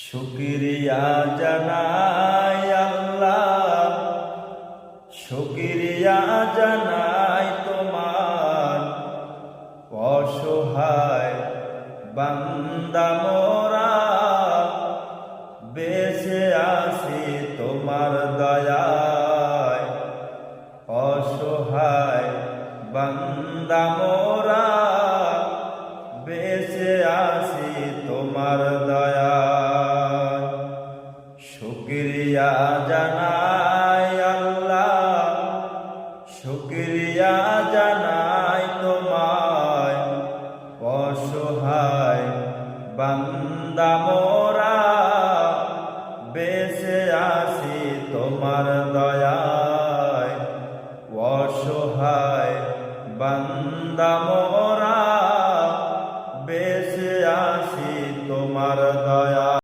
শুকরিয়া জানাই আল্লাহ, শুকরিয়া জানাই তোমার। অসহায় বান্দা মোরা বেঁচে আছি তোমার দয়ায়। অসহায় বান্দা মোরা বেঁচে আছি তোমার দয়ায়। শুকরিয়া জানাই আল্লাহ, শুকরিয়া জানাই তোমায়। অসহায় বান্দা মোরা বেঁচে আছি তোমার দয়ায়। অসহায় বান্দা মোরা বেঁচে আছি তোমার দয়ায়।